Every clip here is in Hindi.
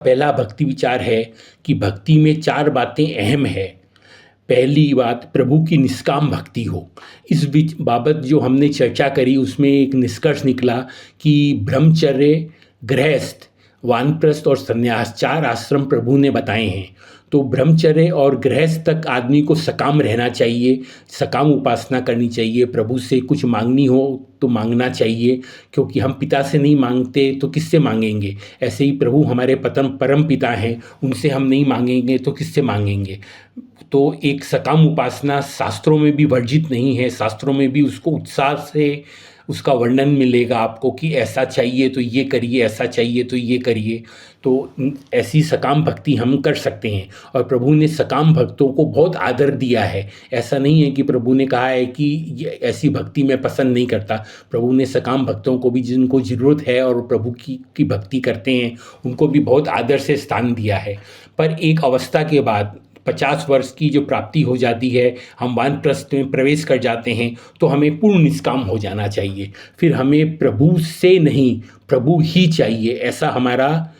पहला भक्ति विचार है कि भक्ति में चार बातें अहम है। पहली बात, प्रभु की निष्काम भक्ति हो। इस बाबत जो हमने चर्चा करी उसमें एक निष्कर्ष निकला कि ब्रह्मचर्य, गृहस्थ, वानप्रस्थ और संन्यास चार आश्रम प्रभु ने बताए हैं। तो ब्रह्मचर्य और गृहस्थ तक आदमी को सकाम रहना चाहिए, सकाम उपासना करनी चाहिए। प्रभु से कुछ मांगनी हो तो मांगना चाहिए, क्योंकि हम पिता से नहीं मांगते तो किससे मांगेंगे। ऐसे ही प्रभु हमारे परम पिता हैं, उनसे हम नहीं मांगेंगे तो किससे मांगेंगे। तो एक सकाम उपासना शास्त्रों में भी वर्जित नहीं है, शास्त्रों में भी उसको उत्साह से उसका वर्णन मिलेगा आपको कि ऐसा चाहिए तो ये करिए, ऐसा चाहिए तो ये करिए। तो ऐसी सकाम भक्ति हम कर सकते हैं और प्रभु ने सकाम भक्तों को बहुत आदर दिया है। ऐसा नहीं है कि प्रभु ने कहा है कि ये ऐसी भक्ति मैं पसंद नहीं करता। प्रभु ने सकाम भक्तों को भी, जिनको ज़रूरत है और प्रभु की भक्ति करते हैं, उनको भी बहुत आदर से स्थान दिया है। पर एक अवस्था के बाद 50 वर्ष की जो प्राप्ति हो जाती है, हम वानप्रस्थ में प्रवेश कर जाते हैं, तो हमें पूर्ण निष्काम हो जाना चाहिए। फिर हमें प्रभु से नहीं, प्रभु ही चाहिए, ऐसा हमारा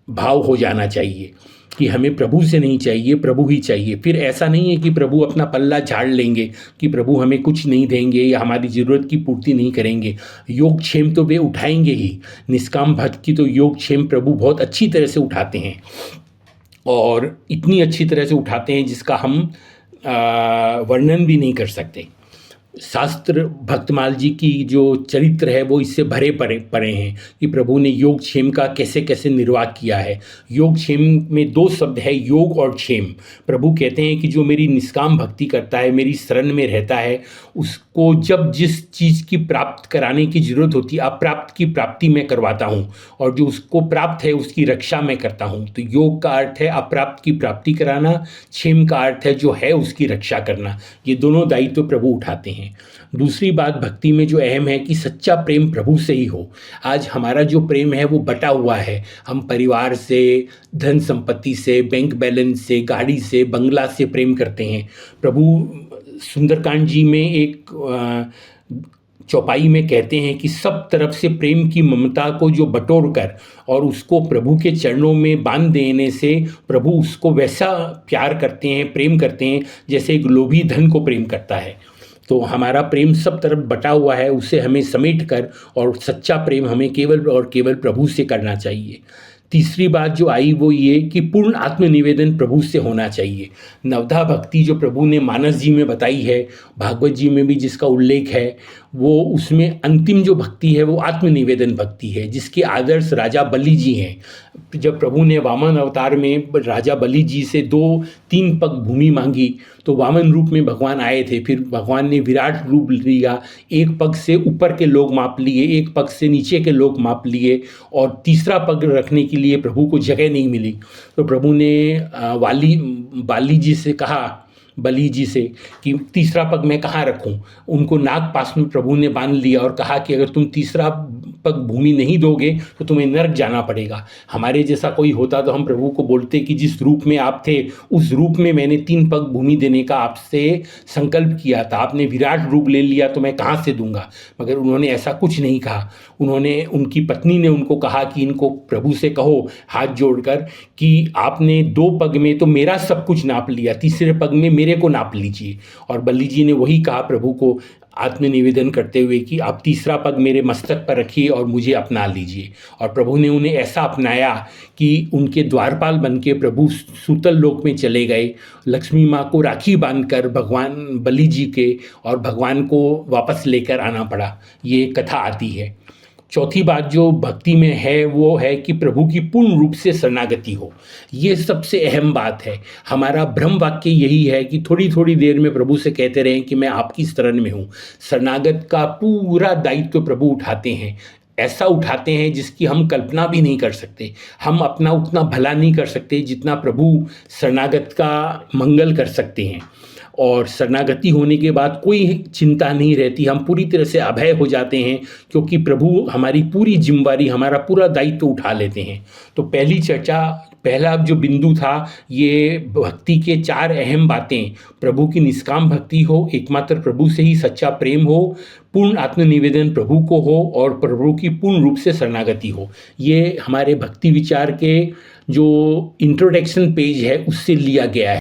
भाव हो जाना चाहिए कि हमें प्रभु से नहीं चाहिए, प्रभु ही चाहिए। फिर ऐसा नहीं है कि प्रभु अपना पल्ला झाड़ लेंगे, कि प्रभु हमें कुछ नहीं देंगे या हमारी ज़रूरत की पूर्ति नहीं करेंगे। योगक्षेम तो वे उठाएंगे ही। निष्काम भक्त की तो योगक्षेम प्रभु बहुत अच्छी तरह से उठाते हैं, और इतनी अच्छी तरह से उठाते हैं जिसका हम वर्णन भी नहीं कर सकते। शास्त्र भक्तमाल जी की जो चरित्र है वो इससे भरे पड़े हैं कि प्रभु ने योगक्षेम का कैसे कैसे निर्वाह किया है। योगक्षेम में दो शब्द है, योग और क्षेम। प्रभु कहते हैं कि जो मेरी निष्काम भक्ति करता है, मेरी शरण में रहता है, उसको जब जिस चीज़ की प्राप्त कराने की ज़रूरत होती है, अप्राप्त की प्राप्ति मैं करवाता हूँ, और जो उसको प्राप्त है उसकी रक्षा मैं करता हूँ। तो योग का अर्थ है अप्राप्त की प्राप्ति कराना, क्षेम का अर्थ है जो है उसकी रक्षा करना। ये दोनों दायित्व प्रभु उठाते हैं। दूसरी बात भक्ति में जो अहम है कि सच्चा प्रेम प्रभु से ही हो। आज हमारा जो प्रेम है वो बटा हुआ है। हम परिवार से, धन संपत्ति से, बैंक बैलेंस से, गाड़ी से, बंगला से प्रेम करते हैं। प्रभु सुंदरकांड जी में एक चौपाई में कहते हैं कि सब तरफ से प्रेम की ममता को जो बटोर कर और उसको प्रभु के चरणों में बांध देने से प्रभु उसको वैसा प्यार करते हैं, प्रेम करते हैं, जैसे एक लोभी धन को प्रेम करता है। तो हमारा प्रेम सब तरफ बटा हुआ है, उसे हमें समेट कर, और सच्चा प्रेम हमें केवल और केवल प्रभु से करना चाहिए। तीसरी बात जो आई वो ये कि पूर्ण आत्मनिवेदन प्रभु से होना चाहिए। नवधा भक्ति जो प्रभु ने मानस जी में बताई है, भागवत जी में भी जिसका उल्लेख है, वो उसमें अंतिम जो भक्ति है वो आत्मनिवेदन भक्ति है, जिसके आदर्श राजा बलि जी हैं। जब प्रभु ने वामन अवतार में राजा बलि जी से 2-3 पग भूमि मांगी तो वामन रूप में भगवान आए थे। फिर भगवान ने विराट रूप लिया, एक पग से ऊपर के लोग माप लिए, एक पग से नीचे के लोग माप लिए, और तीसरा पग रखने के लिए प्रभु को जगह नहीं मिली। तो प्रभु ने बाली जी से कहा, बलि जी से, कि तीसरा पग मैं कहाँ रखूं। उनको नाग पास में प्रभु ने बांध लिया और कहा कि अगर तुम तीसरा पग भूमि नहीं दोगे तो तुम्हें नरक जाना पड़ेगा। हमारे जैसा कोई होता तो हम प्रभु को बोलते कि जिस रूप में आप थे उस रूप में मैंने 3 पग भूमि देने का आपसे संकल्प किया था, आपने विराट रूप ले लिया तो मैं कहाँ से दूंगा। मगर उन्होंने ऐसा कुछ नहीं कहा। उनकी पत्नी ने उनको कहा कि इनको प्रभु से कहो हाथ जोड़कर कि आपने 2 पग में तो मेरा सब कुछ नाप लिया, तीसरे पग में मेरे को नाप लीजिए। और बलि जी ने वही कहा प्रभु को आत्मनिवेदन करते हुए कि आप तीसरा पग मेरे मस्तक पर रखिए और मुझे अपना लीजिए। और प्रभु ने उन्हें ऐसा अपनाया कि उनके द्वारपाल बन के प्रभु सूतल लोक में चले गए, लक्ष्मी माँ को राखी बांधकर भगवान बलि जी के, और भगवान को वापस लेकर आना पड़ा। ये कथा आती है। चौथी बात जो भक्ति में है वो है कि प्रभु की पूर्ण रूप से शरणागति हो। ये सबसे अहम बात है। हमारा ब्रह्म वाक्य यही है कि थोड़ी थोड़ी देर में प्रभु से कहते रहें कि मैं आपकी शरण में हूँ। शरणागत का पूरा दायित्व प्रभु उठाते हैं, ऐसा उठाते हैं जिसकी हम कल्पना भी नहीं कर सकते। हम अपना उतना भला नहीं कर सकते जितना प्रभु शरणागत का मंगल कर सकते हैं। और शरणागति होने के बाद कोई चिंता नहीं रहती, हम पूरी तरह से अभय हो जाते हैं, क्योंकि प्रभु हमारी पूरी जिम्मेवारी, हमारा पूरा दायित्व उठा लेते हैं। तो पहली चर्चा पहला जो बिंदु था ये भक्ति के 4 अहम बातें, प्रभु की निष्काम भक्ति हो, एकमात्र प्रभु से ही सच्चा प्रेम हो, पूर्ण आत्मनिवेदन प्रभु को हो और प्रभु की पूर्ण रूप से शरणागति हो। ये हमारे भक्ति विचार के जो इंट्रोडक्शन पेज है उससे लिया गया है।